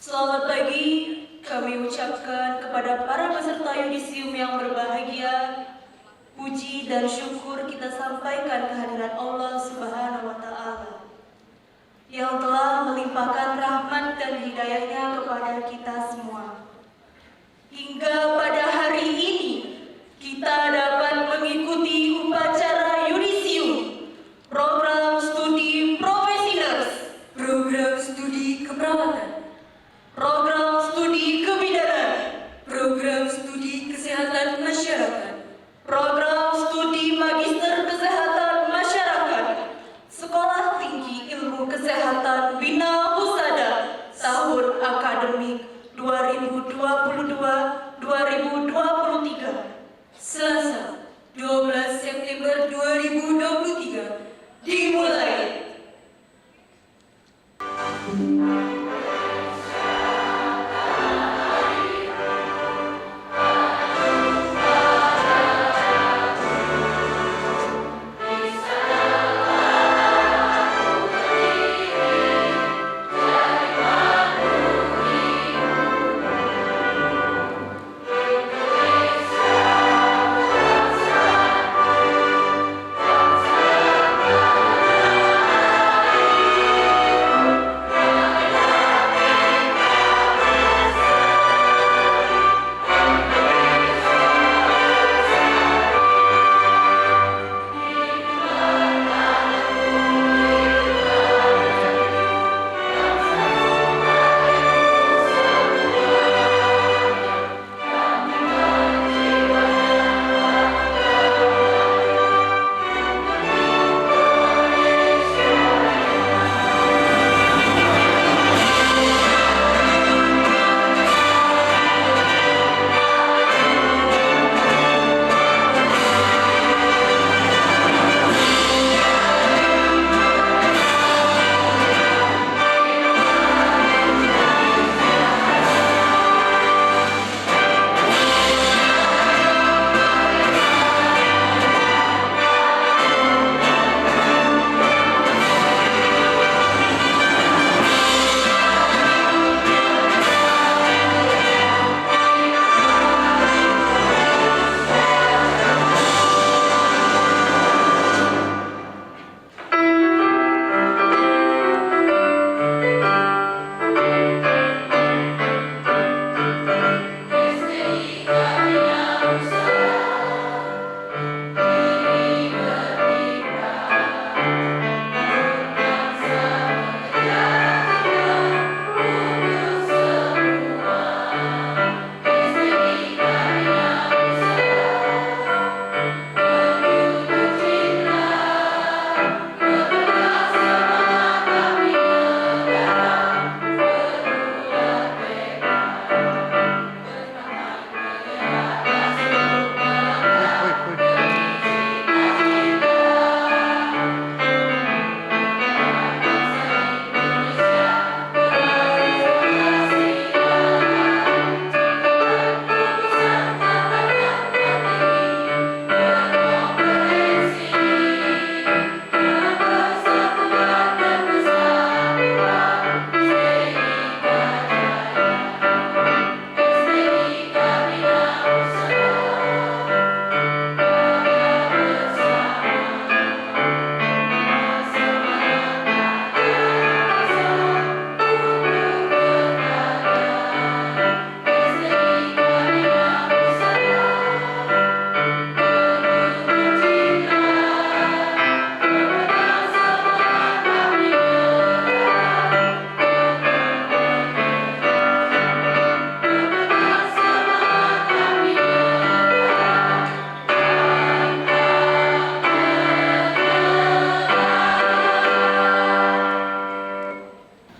Selamat pagi, kami ucapkan kepada para peserta yudisium yang berbahagia. Puji dan syukur kita sampaikan kehadirat Allah Subhanahu wa Ta'ala yang telah melimpahkan rahmat dan hidayahnya kepada kita semua. Hingga pada hari ini kita dapat mengikuti upacara yudisium, program studi profesional, program studi keperawatan, program studi kebidanan, program studi kesehatan masyarakat, program studi magister kesehatan masyarakat, sekolah tinggi ilmu kesehatan Bina Husada tahun akademik 2022-2023, Selasa 12 September 2023 dimulai.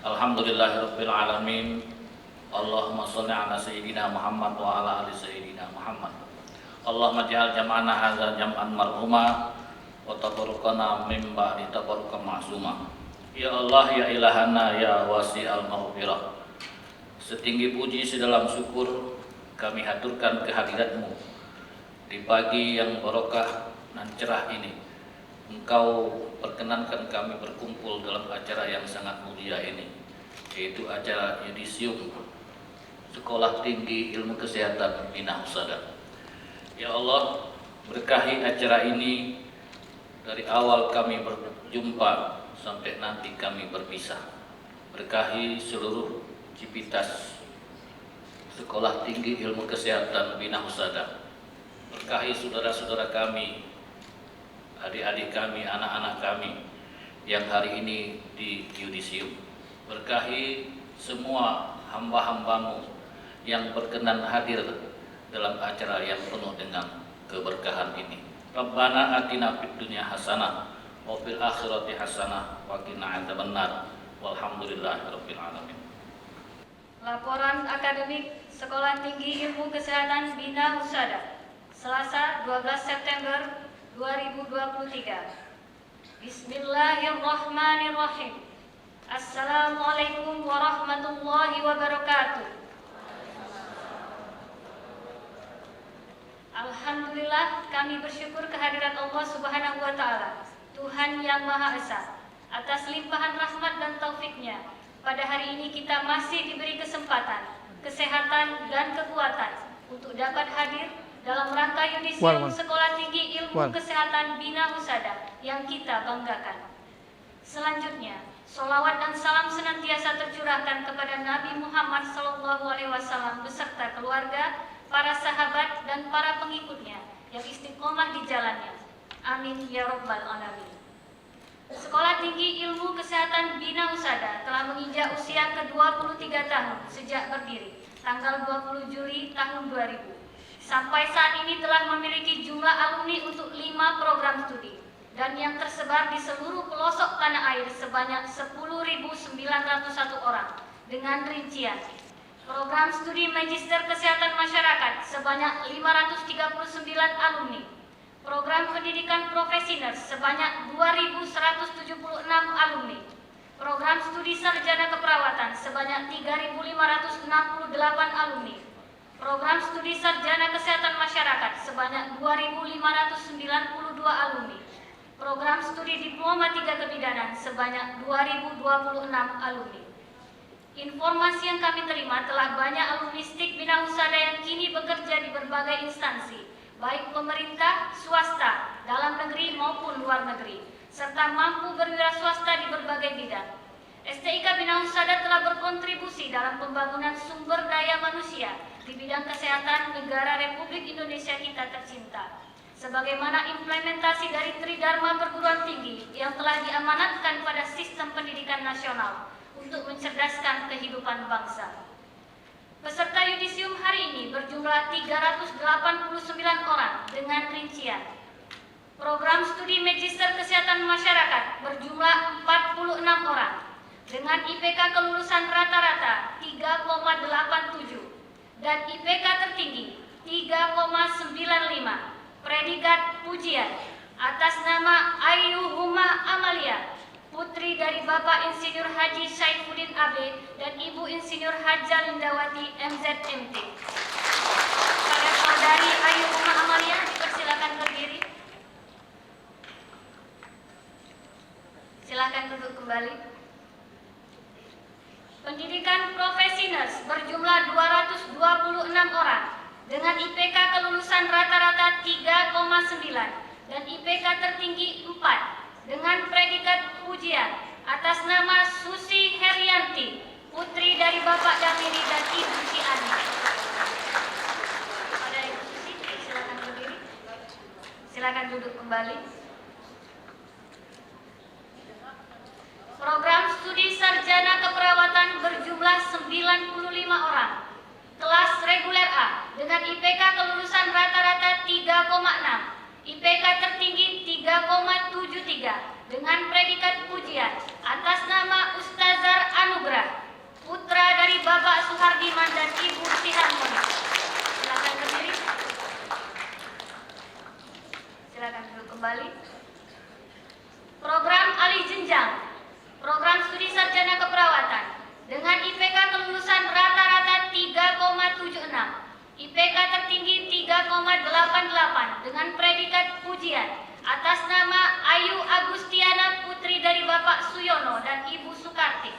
Alhamdulillahirabbil alamin. Allahumma shalli ala sayyidina Muhammad wa ala ali sayyidina Muhammad. Allahumma ja'al jam'ana hadza jam'an marhuma wa tafarruqana min ba'di tafarruqan ma'suma. Ya Allah ya ilahana ya wasi'al maghfirah. Setinggi puji sedalam syukur kami haturkan kehadirat-Mu di pagi yang barokah dan cerah ini. Engkau perkenankan kami berkumpul dalam acara yang sangat mulia ini. yaitu acara yudisium Sekolah Tinggi Ilmu Kesehatan Bina Husada. Ya Allah, berkahi acara ini dari awal kami berjumpa sampai nanti kami berpisah. Berkahi seluruh civitas Sekolah Tinggi Ilmu Kesehatan Bina Husada. Berkahi saudara-saudara kami, adik-adik kami, anak-anak kami yang hari ini di yudisium. Berkahi semua hamba-hambamu yang berkenan hadir dalam acara yang penuh dengan keberkahan ini. Rabbana atina fid dunya hasanah wa fil akhirati hasanah wa qina adzabannar. Walhamdulillahirabbil alamin. Laporan akademik Sekolah Tinggi Ilmu Kesehatan Bina Husada, Selasa 12 September 2023. Bismillahirrahmanirrahim. Assalamualaikum warahmatullahi wabarakatuh. Alhamdulillah, kami bersyukur kehadiran Allah Subhanahu wa Ta'ala, Tuhan yang Maha Esa, atas limpahan rahmat dan taufik-Nya. Pada hari ini kita masih diberi kesempatan, kesehatan dan kekuatan untuk dapat hadir dalam rangka yudisium Sekolah Tinggi Ilmu Kesehatan Bina Husada yang kita banggakan. Selanjutnya, sholawat dan salam senantiasa tercurahkan kepada Nabi Muhammad SAW beserta keluarga, para sahabat dan para pengikutnya yang istiqomah di jalannya. Amin ya Rabbal Alamin. Sekolah Tinggi Ilmu Kesehatan Bina Husada telah menginjak usia ke-23 tahun sejak berdiri, tanggal 20 Juli tahun 2000. Sampai saat ini telah memiliki jumlah alumni untuk 5 program studi dan yang tersebar di seluruh pelosok tanah air sebanyak 10.901 orang dengan rincian program studi Magister Kesehatan Masyarakat sebanyak 539 alumni, program pendidikan profesi nurse sebanyak 2.176 alumni, program studi sarjana keperawatan sebanyak 3.568 alumni, program studi sarjana kesehatan masyarakat sebanyak 2.592 alumni, program studi diploma 3 kebidanan sebanyak 2.026 alumni. Informasi yang kami terima telah banyak alumnistik Bina Husada yang kini bekerja di berbagai instansi, baik pemerintah, swasta, dalam negeri maupun luar negeri, serta mampu berwira swasta di berbagai bidang. STIK Bina Husada telah berkontribusi dalam pembangunan sumber daya manusia di bidang kesehatan negara Republik Indonesia kita tercinta, sebagaimana implementasi dari Tridharma Perguruan Tinggi yang telah diamanatkan pada sistem pendidikan nasional untuk mencerdaskan kehidupan bangsa. Peserta yudisium hari ini berjumlah 389 orang dengan rincian program studi Magister Kesehatan Masyarakat berjumlah 46 orang dengan IPK kelulusan rata-rata 3,87 dan IPK tertinggi 3,95, predikat pujian atas nama Ayu Huma Amalia, putri dari Bapak Insinyur Haji Saifuddin AB dan Ibu Insinyur Haja Lindawati MZMT. Pada saudari Ayu Huma Amalia dipersilakan berdiri. Silakan duduk kembali. Pendidikan profesi nurse berjumlah 226 orang dengan IPK kelulusan rata-rata 3,9 dan IPK tertinggi 4 dengan predikat pujian atas nama Susi Herianti, putri dari Bapak Damiri dan Ibu Ciani. Pada Ibu Susi, silakan berdiri. Silakan duduk kembali. Program studi sarjana keperawatan berjumlah 95 orang. Kelas reguler A dengan IPK kelulusan rata-rata 3,6. IPK tertinggi 3,73 dengan predikat pujian atas nama Ustazar Anugrah, putra dari Bapak Suhardiman dan Ibu Siharmoni. Silakan berdiri. Silakan duduk kembali. Program alih jenjang, program studi sarjana keperawatan dengan IPK kelulusan rata-rata 3,76. IPK tertinggi 3,88 dengan predikat pujian atas nama Ayu Agustiana, putri dari Bapak Suyono dan Ibu Sukarti.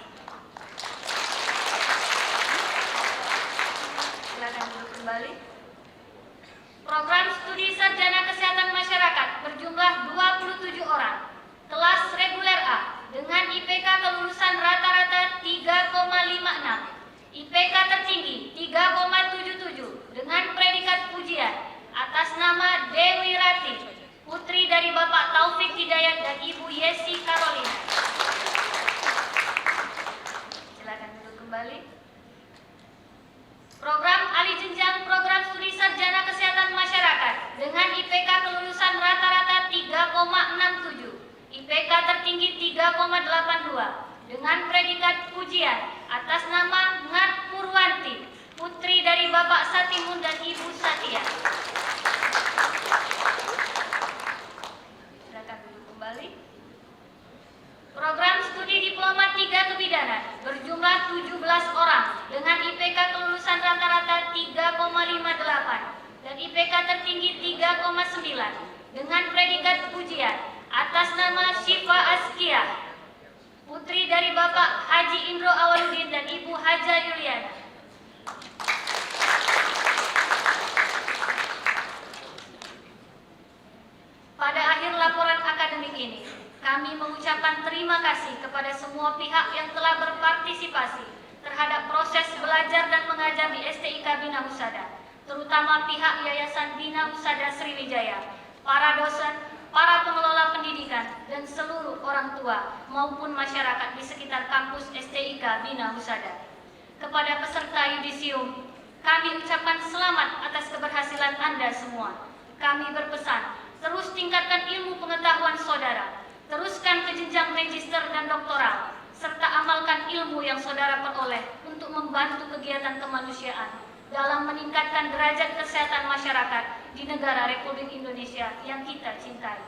atas nama Dewi Rati, putri dari Bapak Taufik Hidayat dan Ibu Yesi Carolina. Silakan duduk kembali. Program alih jenjang program studi sarjana kesehatan masyarakat dengan IPK kelulusan rata-rata 3,67, IPK tertinggi 3,82 dengan predikat pujian atas nama Ngat Purwanti, putri dari Bapak Satimun dan Ibu Satia. Silakan duduk kembali. Program studi diploma 3 kebidanan berjumlah 17 orang dengan IPK kelulusan rata-rata 3,58 dan IPK tertinggi 3,9 dengan predikat pujian atas nama Syifa Azkiyah, putri dari Bapak Haji Indro Awaludin dan Ibu Haja Yuliana. Pada akhir laporan akademik ini, kami mengucapkan terima kasih kepada semua pihak yang telah berpartisipasi terhadap proses belajar dan mengajar di STIK Bina Husada, terutama pihak Yayasan Bina Husada Sriwijaya, para dosen, para pengelola pendidikan, dan seluruh orang tua maupun masyarakat di sekitar kampus STIK Bina Husada. Kepada peserta yudisium, kami ucapkan selamat atas keberhasilan Anda semua. Kami berpesan, terus tingkatkan ilmu pengetahuan saudara, teruskan ke jenjang magister dan doktoral, serta amalkan ilmu yang saudara peroleh untuk membantu kegiatan kemanusiaan dalam meningkatkan derajat kesehatan masyarakat di negara Republik Indonesia yang kita cintai.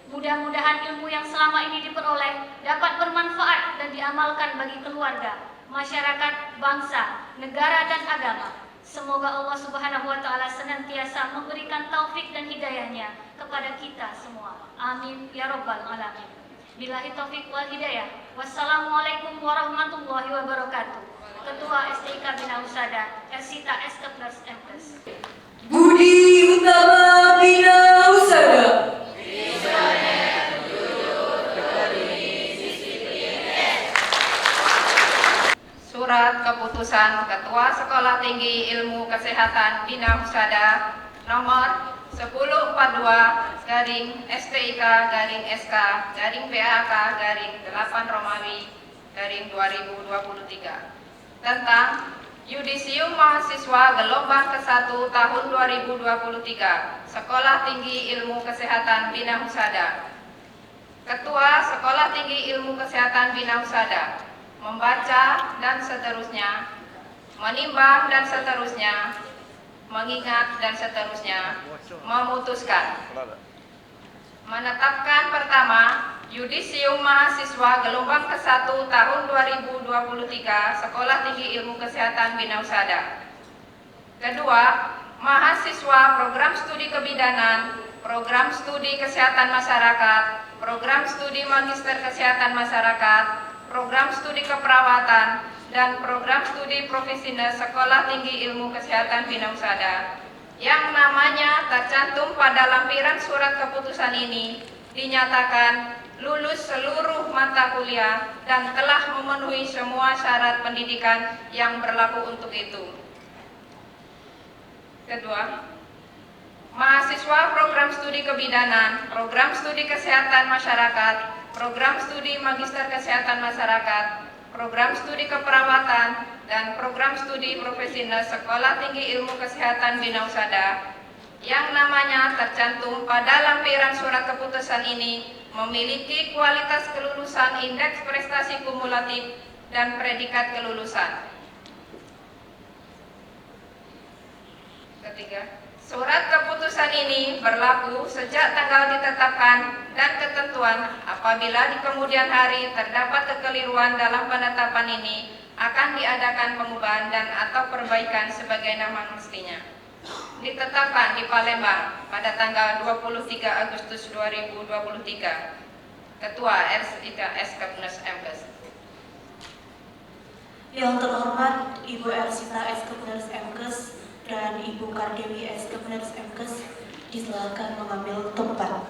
Mudah-mudahan ilmu yang selama ini diperoleh dapat bermanfaat dan diamalkan bagi keluarga, masyarakat, bangsa, negara, dan agama. Semoga Allah Subhanahu wa Ta'ala senantiasa memberikan taufik dan hidayahnya kepada kita semua. Amin ya Rabbal Alamin. Billahi taufik wal hidayah. Wassalamualaikum warahmatullahi wabarakatuh. Ketua STIK Bina Husada, Ersita S. Kepners MKes. Budi Utama Bina Husada. Surat Keputusan Ketua Sekolah Tinggi Ilmu Kesehatan Bina Husada nomor 1042/STIK/SK/PAK/8 Romawi /2023 tentang Yudisium Mahasiswa Gelombang ke-1 tahun 2023 Sekolah Tinggi Ilmu Kesehatan Bina Husada. Ketua Sekolah Tinggi Ilmu Kesehatan Bina Husada membaca dan seterusnya, menimbang dan seterusnya, mengingat dan seterusnya, memutuskan. Menetapkan pertama, Yudisium Mahasiswa Gelombang ke-1 tahun 2023 Sekolah Tinggi Ilmu Kesehatan Bina Husada. Kedua, mahasiswa program studi kebidanan, program studi kesehatan masyarakat, program studi magister kesehatan masyarakat, program studi keperawatan, dan program studi profesional Sekolah Tinggi Ilmu Kesehatan Bina Husada yang namanya tercantum pada lampiran surat keputusan ini dinyatakan lulus seluruh mata kuliah dan telah memenuhi semua syarat pendidikan yang berlaku untuk itu. Kedua, mahasiswa program studi kebidanan, program studi kesehatan masyarakat, program studi magister kesehatan masyarakat, program studi keperawatan, dan program studi profesional Sekolah Tinggi Ilmu Kesehatan Bina Husada yang namanya tercantum pada lampiran surat keputusan ini memiliki kualitas kelulusan indeks prestasi kumulatif dan predikat kelulusan. Ketiga, surat keputusan ini berlaku sejak tanggal ditetapkan dan ketentuan apabila di kemudian hari terdapat kekeliruan dalam penetapan ini akan diadakan pengubahan dan atau perbaikan sebagai nama mestinya. Ditetapkan di Palembang pada tanggal 23 Agustus 2023. Ketua SIK Kepners MKes. Yang terhormat Ibu Ersita S. Kepners MKes dan Ibu Kardewi S. Kepners MKes disilakan mengambil tempat.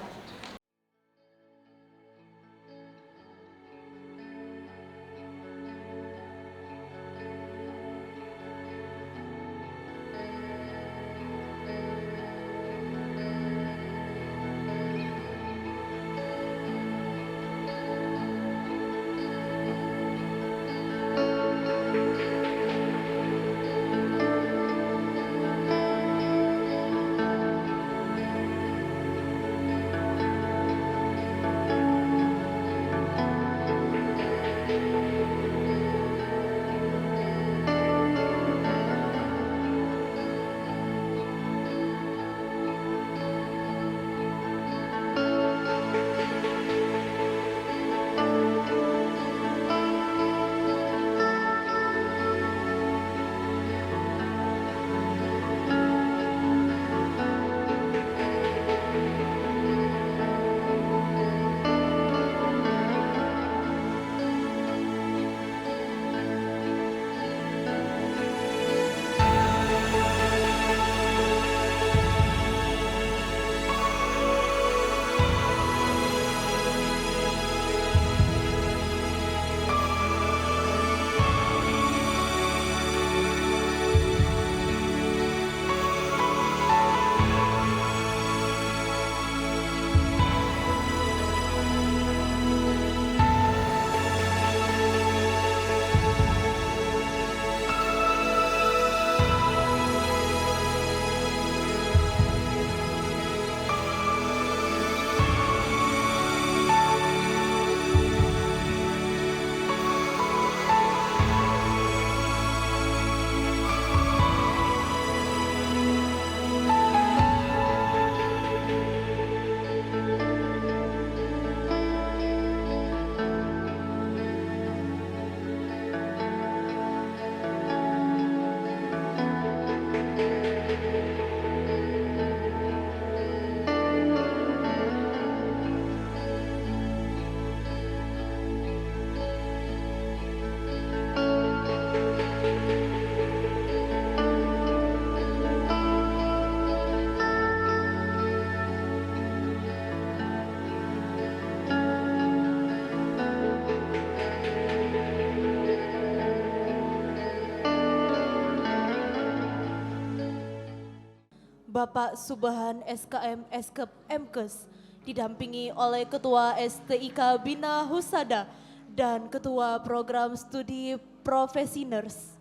Bapak Subhan SKM Eskep Mkes, didampingi oleh Ketua STIK Bina Husada dan Ketua Program Studi Profesiners.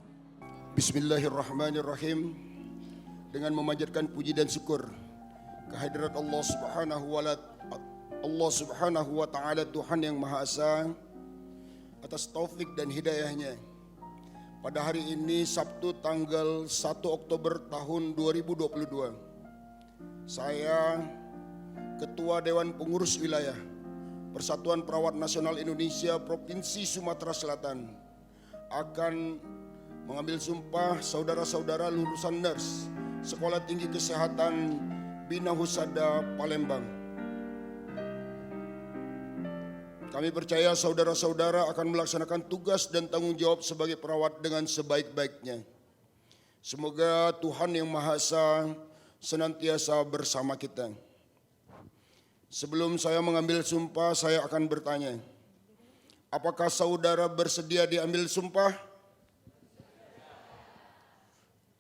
Bismillahirrahmanirrahim. Dengan memanjatkan puji dan syukur kehadirat Allah Subhanahu wa taala Tuhan yang Maha Esa atas taufik dan hidayahnya. Pada hari ini Sabtu tanggal 1 Oktober tahun 2022, saya Ketua Dewan Pengurus Wilayah Persatuan Perawat Nasional Indonesia Provinsi Sumatera Selatan akan mengambil sumpah saudara-saudara lulusan nurse Sekolah Tinggi Kesehatan Bina Husada Palembang. Kami percaya saudara-saudara akan melaksanakan tugas dan tanggung jawab sebagai perawat dengan sebaik-baiknya. Semoga Tuhan yang Maha Esa senantiasa bersama kita. Sebelum saya mengambil sumpah, saya akan bertanya, apakah saudara bersedia diambil sumpah?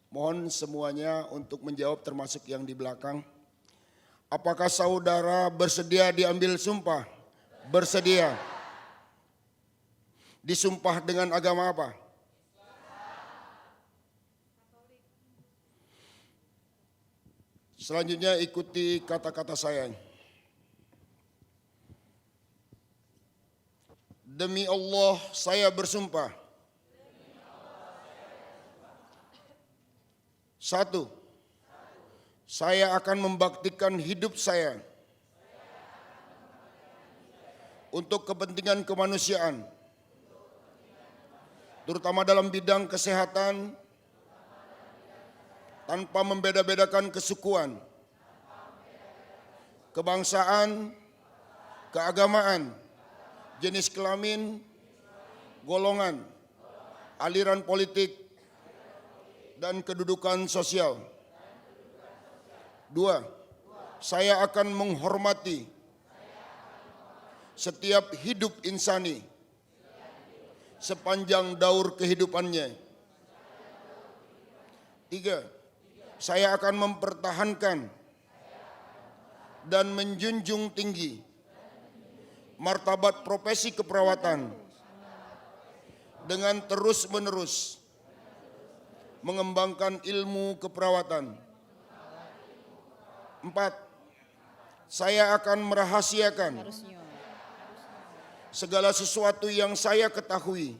Mohon semuanya untuk menjawab, termasuk yang di belakang. Apakah saudara bersedia diambil sumpah? Bersedia. Disumpah dengan agama apa? Selanjutnya ikuti kata-kata saya. Demi Allah saya bersumpah. 1. Saya akan membaktikan hidup saya untuk kepentingan kemanusiaan, terutama dalam bidang kesehatan, tanpa membeda-bedakan kesukuan, kebangsaan, keagamaan, jenis kelamin, golongan, aliran politik, dan kedudukan sosial. 2. Saya akan menghormati setiap hidup insani sepanjang daur kehidupannya. 3. Saya akan mempertahankan dan menjunjung tinggi martabat profesi keperawatan dengan terus-menerus mengembangkan ilmu keperawatan. 4. Saya akan merahasiakan segala sesuatu yang saya ketahui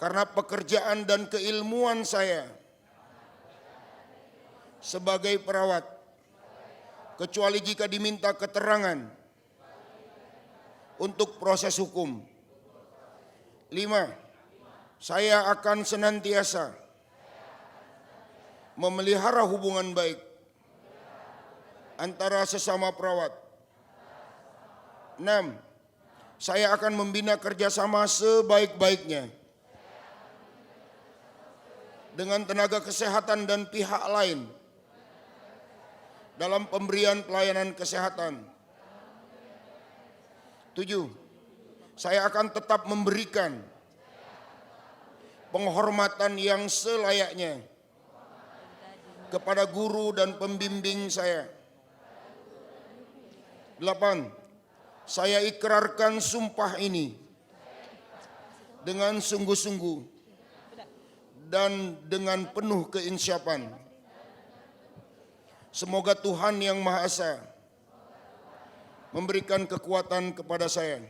karena pekerjaan dan keilmuan saya sebagai perawat, kecuali jika diminta keterangan untuk proses hukum. 5. Saya akan senantiasa memelihara hubungan baik antara sesama perawat. 6. Saya akan membina kerjasama sebaik-baiknya dengan tenaga kesehatan dan pihak lain dalam pemberian pelayanan kesehatan. 7. Saya akan tetap memberikan penghormatan yang selayaknya kepada guru dan pembimbing saya. 8. Saya ikrarkan sumpah ini dengan sungguh-sungguh dan dengan penuh keinsyapan. Semoga Tuhan yang Maha Esa memberikan kekuatan kepada saya.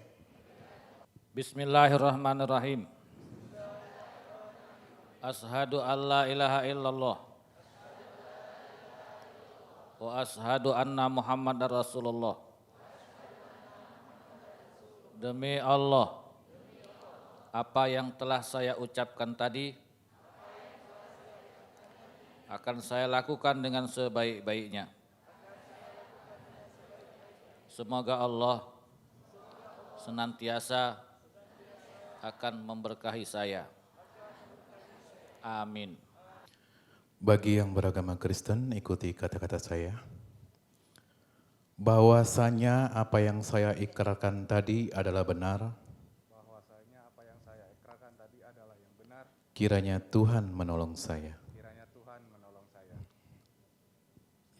Bismillahirrahmanirrahim. Ashhadu an la ilaha illallah wa ashhadu anna Muhammadar Rasulullah. Demi Allah, apa yang telah saya ucapkan tadi akan saya lakukan dengan sebaik-baiknya. Semoga Allah senantiasa akan memberkahi saya. Amin. Bagi yang beragama Kristen, ikuti kata-kata saya. Bahwasanya apa yang saya ikrarkan tadi adalah benar. Kiranya Tuhan menolong saya.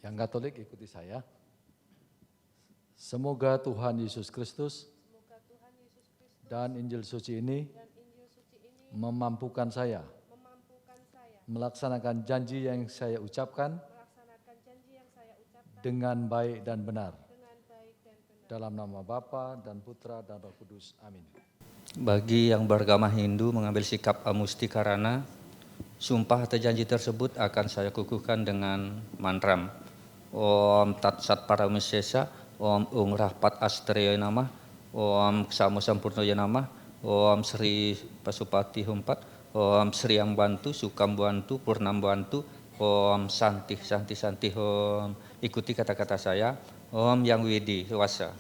Yang Katolik ikuti saya. Semoga Tuhan Yesus Kristus dan Injil suci ini memampukan saya melaksanakan janji yang saya ucapkan dengan baik dan benar. Dalam nama Bapa dan Putra dan Roh Kudus. Amin. Bagi yang beragama Hindu mengambil sikap amustikarana, sumpah atau janji tersebut akan saya kukuhkan dengan mantram. Om Tat Sat Paramasesa, Om Ung Rahpat Astraya Namah, Om Samo Sampurnoya Namah, Om Sri Pasupati Humpat, Om Sri Yang Bantu, Sukam Bantu, Purnam Bantu, Om Santi, Santi, Santi, Om. Ikuti kata-kata saya. Om Yang Widi Wasa.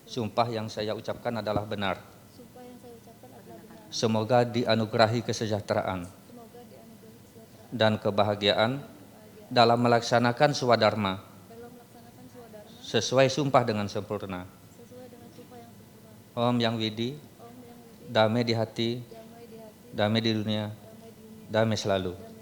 Sumpah yang saya ucapkan adalah benar. Semoga dianugerahi kesejahteraan dan kebahagiaan dalam melaksanakan swadharma sesuai sumpah dengan sempurna. Om Yang Widi, damai di hati, damai di dunia, damai selalu.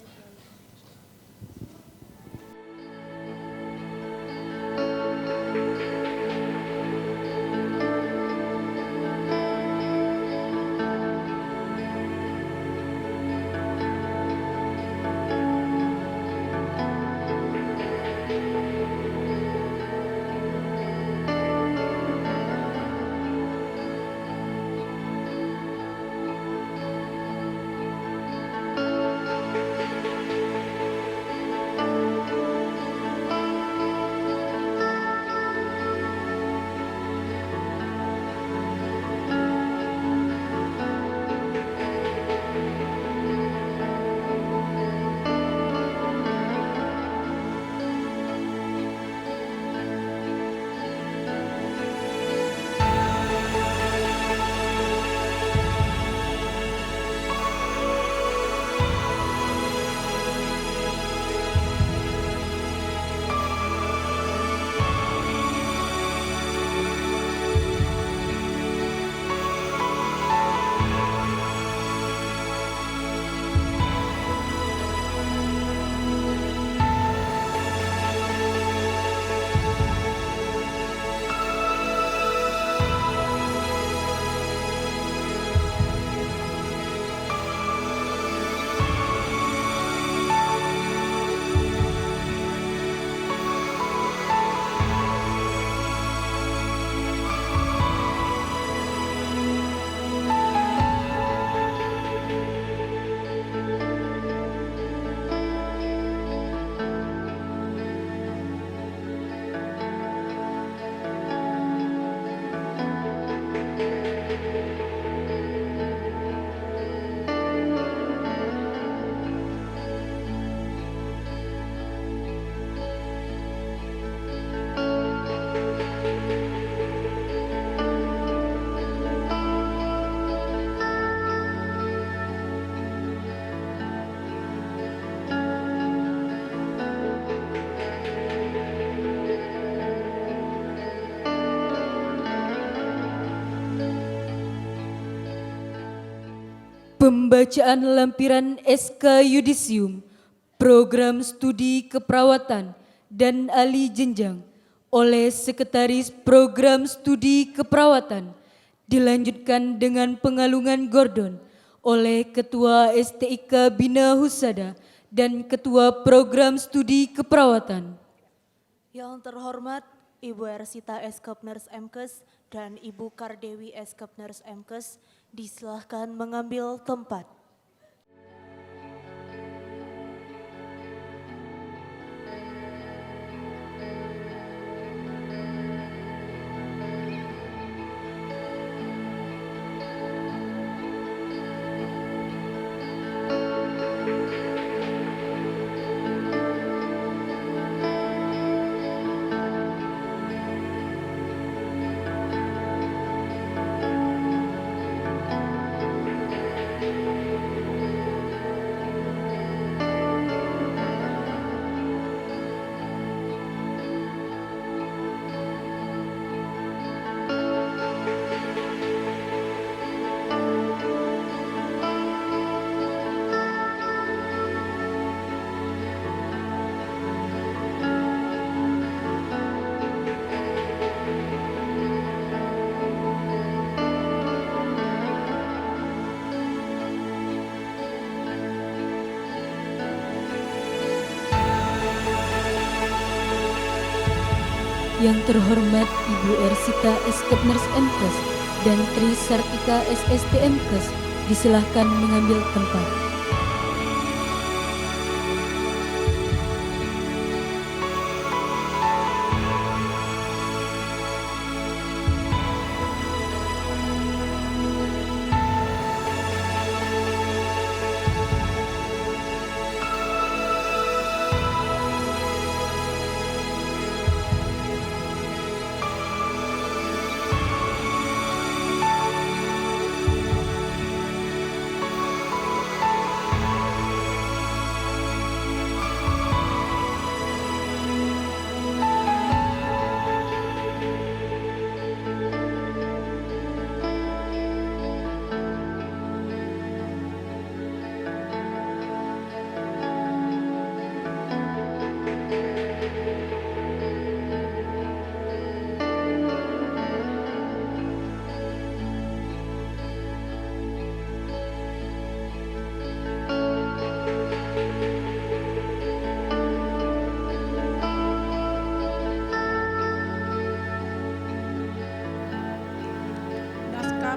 Pembacaan lampiran SK Yudisium, Program Studi Keperawatan dan Ahli Jenjang oleh Sekretaris Program Studi Keperawatan, dilanjutkan dengan pengalungan gordon oleh Ketua STIK Bina Husada dan Ketua Program Studi Keperawatan. Yang terhormat Ibu Ersita SKP Nurse MKes dan Ibu Kardewi SKP Nurse MKes, disilahkan mengambil tempat. Yang terhormat Ibu Ersita Eskepners MKes dan Tri Sartika SST MKes disilahkan mengambil tempat.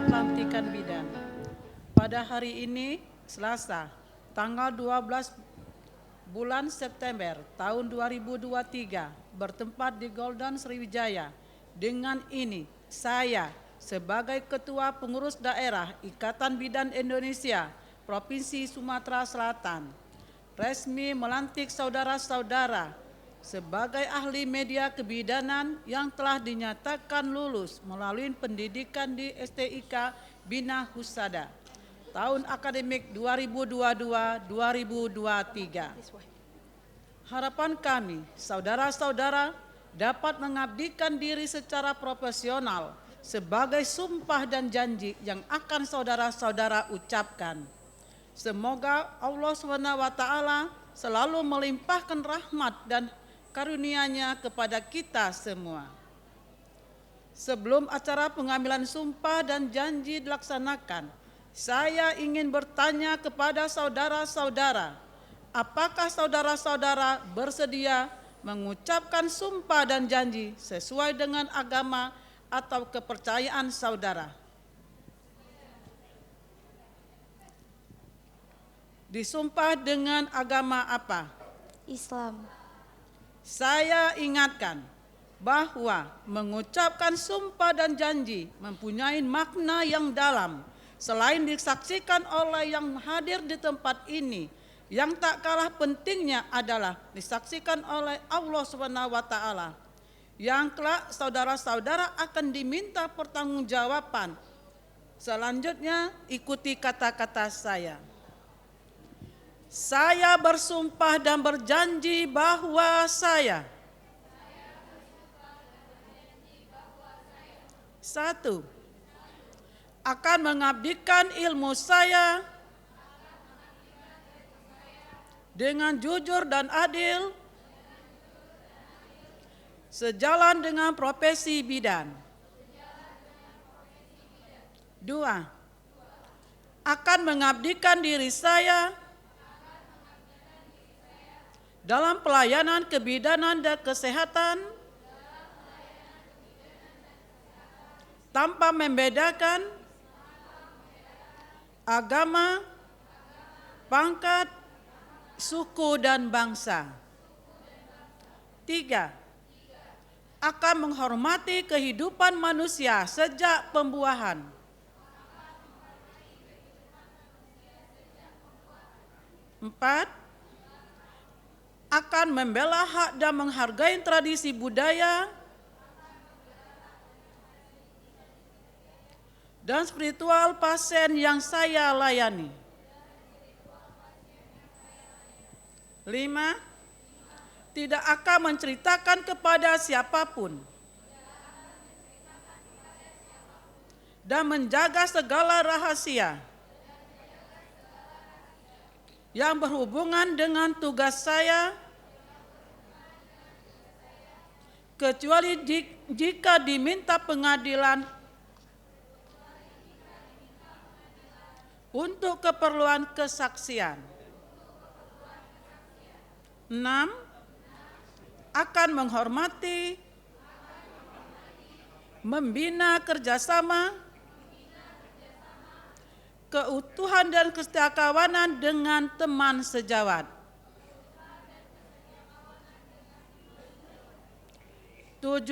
Pelantikan bidan. Pada hari ini, Selasa, tanggal 12 bulan September tahun 2023, bertempat di Golden Sriwijaya. Dengan ini, saya sebagai Ketua Pengurus Daerah Ikatan Bidan Indonesia Provinsi Sumatera Selatan, resmi melantik saudara-saudara sebagai ahli media kebidanan yang telah dinyatakan lulus melalui pendidikan di STIK Bina Husada tahun akademik 2022-2023. Harapan kami, saudara-saudara dapat mengabdikan diri secara profesional sebagai sumpah dan janji yang akan saudara-saudara ucapkan. Semoga Allah SWT selalu melimpahkan rahmat dan karunia-Nya kepada kita semua. Sebelum acara pengambilan sumpah dan janji dilaksanakan, saya ingin bertanya kepada saudara-saudara, apakah saudara-saudara bersedia mengucapkan sumpah dan janji sesuai dengan agama atau kepercayaan saudara? Disumpah dengan agama apa? Islam. Saya ingatkan bahwa mengucapkan sumpah dan janji mempunyai makna yang dalam. Selain disaksikan oleh yang hadir di tempat ini, yang tak kalah pentingnya adalah disaksikan oleh Allah SWT. Yang kelak saudara-saudara akan diminta pertanggungjawaban. Selanjutnya ikuti kata-kata saya. Saya bersumpah dan berjanji bahwa saya 1. Akan mengabdikan ilmu saya dengan jujur dan adil sejalan dengan profesi bidan. 2. Akan mengabdikan diri saya dalam pelayanan kebidanan dan kesehatan tanpa membedakan agama, pangkat, suku, dan bangsa. 3. Akan menghormati kehidupan manusia sejak pembuahan. 4. Akan membela hak dan menghargai tradisi budaya dan spiritual pasien yang saya layani. 5. Tidak akan menceritakan kepada siapapun dan menjaga segala rahasia yang berhubungan dengan tugas saya, kecuali jika diminta pengadilan untuk keperluan kesaksian. 6. Akan menghormati membina kerjasama, keutuhan dan kesetiakawanan dengan teman sejawat. 7.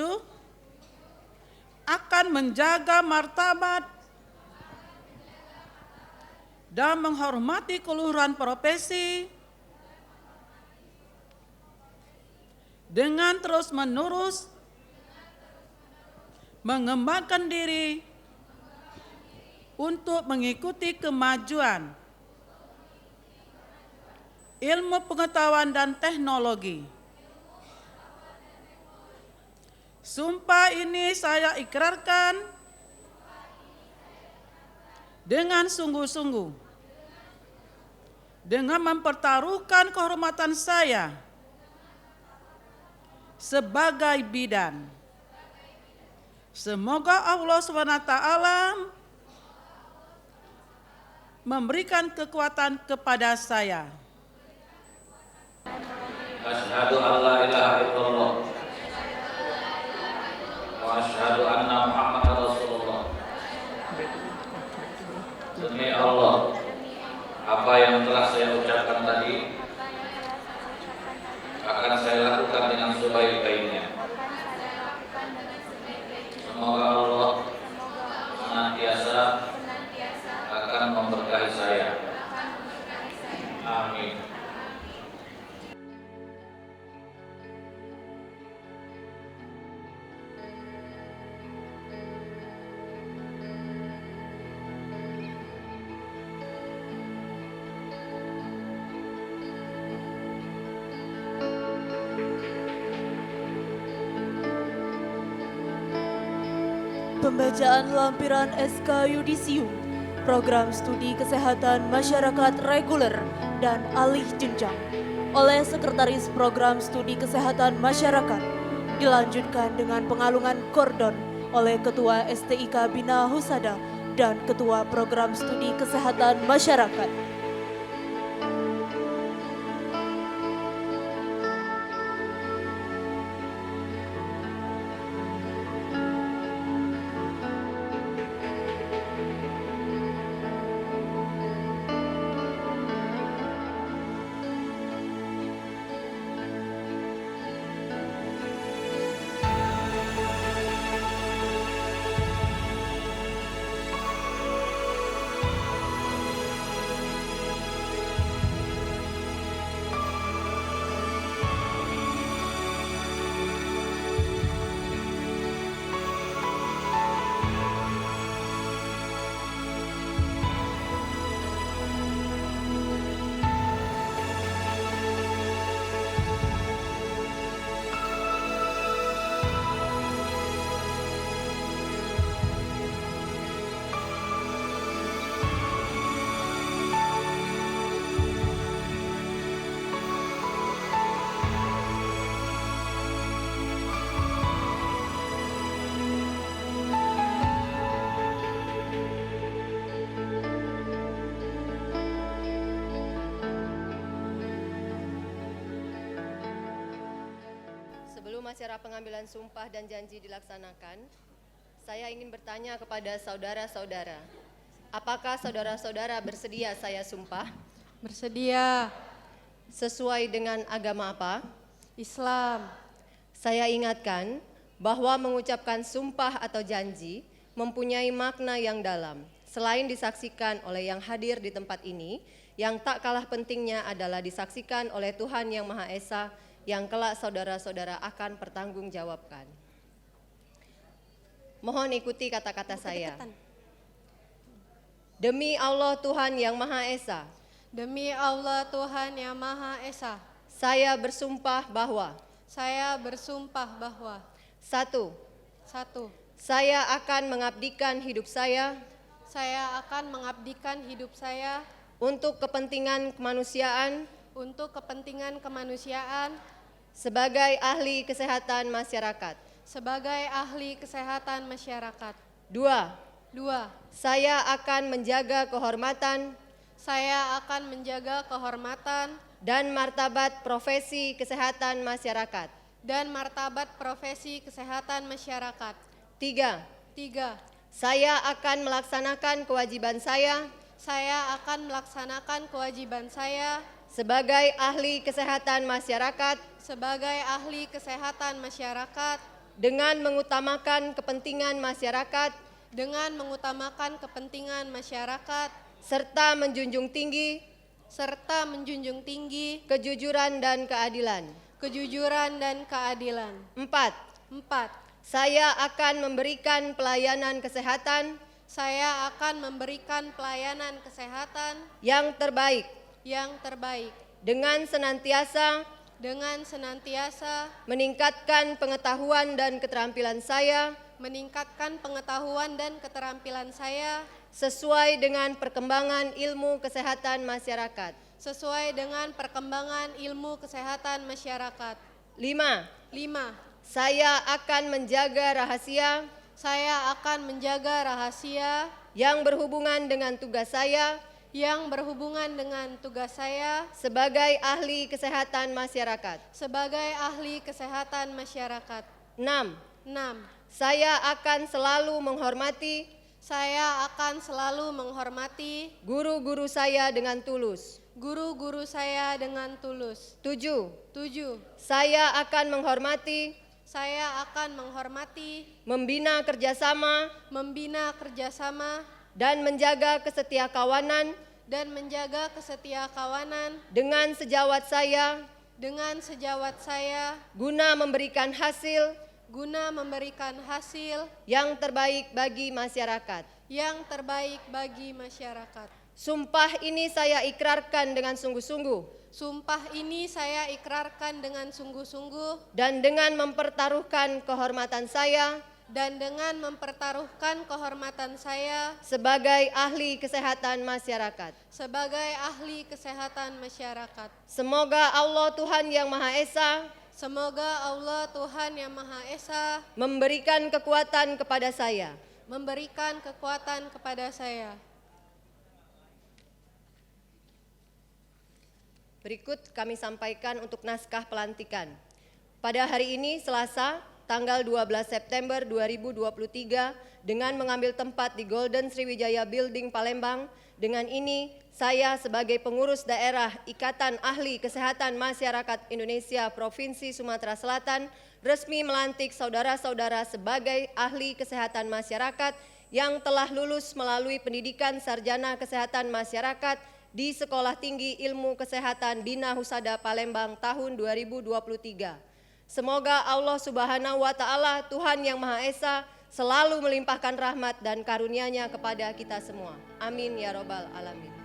Akan menjaga martabat dan menghormati keluhuran profesi dengan terus-menerus mengembangkan diri untuk mengikuti kemajuan ilmu pengetahuan dan teknologi. Sumpah ini saya ikrarkan dengan sungguh-sungguh, dengan mempertaruhkan kehormatan saya sebagai bidan. Semoga Allah SWT memberikan kekuatan kepada saya. Asyhadu an la ilaha illallah wa asyhadu anna Muhammadar Rasulullah. Demi Allah, apa yang telah saya ucapkan tadi akan saya lakukan dengan sebaik-baiknya. Semoga Allah senantiasa akan memberkahi saya. Amin. Pembacaan lampiran SK Yudisium, Program Studi Kesehatan Masyarakat Reguler dan Alih Jenjang oleh Sekretaris Program Studi Kesehatan Masyarakat, dilanjutkan dengan pengalungan kordon oleh Ketua STIK Bina Husada dan Ketua Program Studi Kesehatan Masyarakat. Sebelum acara pengambilan sumpah dan janji dilaksanakan, saya ingin bertanya kepada saudara-saudara, apakah saudara-saudara bersedia saya sumpah? Bersedia. Sesuai dengan agama apa? Islam. Saya ingatkan bahwa mengucapkan sumpah atau janji mempunyai makna yang dalam. Selain disaksikan oleh yang hadir di tempat ini, yang tak kalah pentingnya adalah disaksikan oleh Tuhan Yang Maha Esa yang kelak saudara-saudara akan pertanggungjawabkan. Mohon ikuti kata-kata saya. Demi Allah Tuhan Yang Maha Esa. Demi Allah Tuhan Yang Maha Esa. Saya bersumpah bahwa. Saya bersumpah bahwa. 1. Saya akan mengabdikan hidup saya. Saya akan mengabdikan hidup saya. Untuk kepentingan kemanusiaan. Untuk kepentingan kemanusiaan. Sebagai ahli kesehatan masyarakat. Sebagai ahli kesehatan masyarakat. 2. Saya akan menjaga kehormatan. Saya akan menjaga kehormatan. Dan martabat profesi kesehatan masyarakat. Dan martabat profesi kesehatan masyarakat. 3. 3. Saya akan melaksanakan kewajiban saya Saya akan melaksanakan kewajiban saya sebagai ahli kesehatan masyarakat sebagai ahli kesehatan masyarakat dengan mengutamakan kepentingan masyarakat dengan mengutamakan kepentingan masyarakat serta menjunjung tinggi kejujuran dan keadilan. kejujuran dan keadilan. 4. 4. Saya akan memberikan pelayanan kesehatan Saya akan memberikan pelayanan kesehatan yang terbaik dengan senantiasa meningkatkan pengetahuan dan keterampilan saya sesuai dengan perkembangan ilmu kesehatan masyarakat. 5. Saya akan menjaga rahasia yang berhubungan dengan tugas saya sebagai ahli kesehatan masyarakat. 6. Saya akan selalu menghormati guru-guru saya dengan tulus. 7. Saya akan menghormati membina kerjasama dan menjaga kesetiakawanan dengan sejawat saya guna memberikan hasil yang terbaik bagi masyarakat. Sumpah ini saya ikrarkan dengan sungguh-sungguh dan dengan mempertaruhkan kehormatan saya sebagai ahli kesehatan masyarakat. Semoga Allah Tuhan Yang Maha Esa memberikan kekuatan kepada saya. Berikut kami sampaikan untuk naskah pelantikan. Pada hari ini Selasa, tanggal 12 September 2023 dengan mengambil tempat di Golden Sriwijaya Building Palembang. Dengan ini saya sebagai pengurus daerah Ikatan Ahli Kesehatan Masyarakat Indonesia Provinsi Sumatera Selatan resmi melantik saudara-saudara sebagai ahli kesehatan masyarakat yang telah lulus melalui pendidikan sarjana kesehatan masyarakat di Sekolah Tinggi Ilmu Kesehatan Bina Husada Palembang tahun 2023. Semoga Allah Subhanahu wa Ta'ala, Tuhan Yang Maha Esa, selalu melimpahkan rahmat dan karunia-Nya kepada kita semua. Amin ya Rabbal Alamin.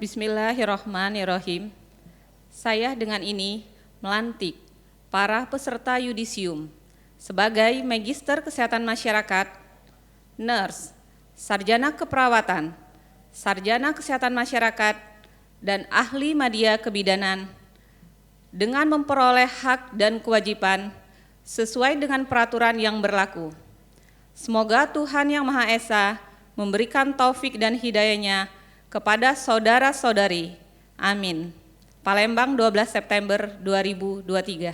Bismillahirrahmanirrahim. Saya dengan ini melantik para peserta yudisium sebagai Magister Kesehatan Masyarakat, Nurse, Sarjana Keperawatan, Sarjana Kesehatan Masyarakat, dan Ahli Media Kebidanan dengan memperoleh hak dan kewajiban sesuai dengan peraturan yang berlaku. Semoga Tuhan Yang Maha Esa memberikan taufik dan hidayah-Nya kepada saudara-saudari. Amin. Palembang, 12 September 2023.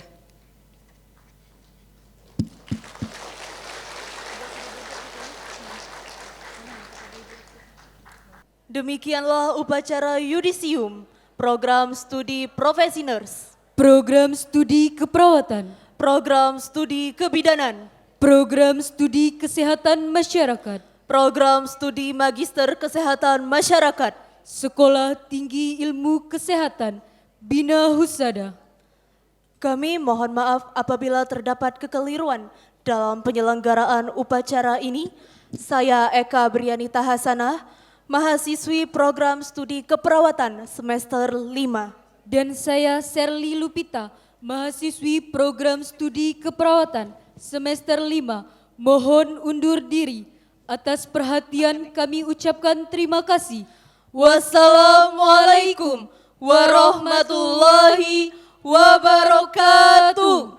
Demikianlah upacara yudisium, program studi profesi nurse, program studi keperawatan, program studi kebidanan, program studi kesehatan masyarakat, program studi magister kesehatan masyarakat, Sekolah Tinggi Ilmu Kesehatan Bina Husada. Kami mohon maaf apabila terdapat kekeliruan dalam penyelenggaraan upacara ini. Saya Eka Brianita Hasanah, mahasiswi program studi keperawatan semester 5. Dan saya Serli Lupita, mahasiswi program studi keperawatan semester 5. Mohon undur diri. Atas perhatian kami ucapkan terima kasih. Wassalamualaikum warahmatullahi wabarakatuh.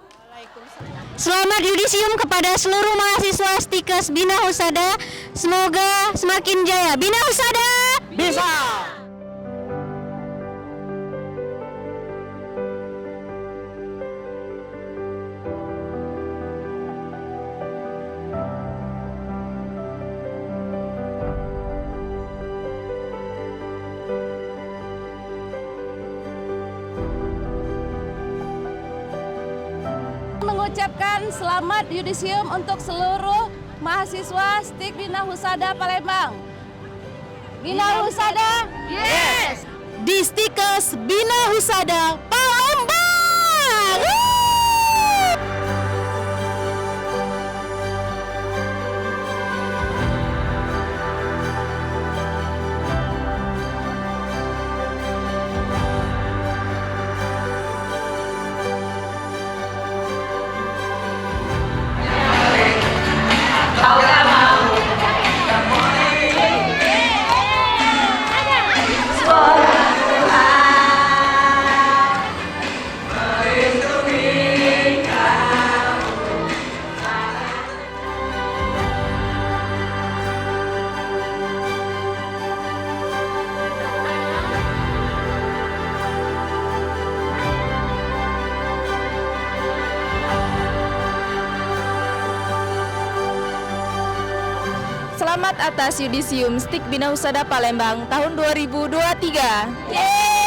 Selamat yudisium kepada seluruh mahasiswa Stikes Bina Husada. Semoga semakin jaya. Bina Husada bisa. Mengucapkan selamat yudisium untuk seluruh mahasiswa STIK Bina Husada Palembang. Bina Husada, yes! Di Stikes Bina Husada Palembang. Selamat atas yudisium STIK Bina Husada Palembang tahun 2023. Yeay!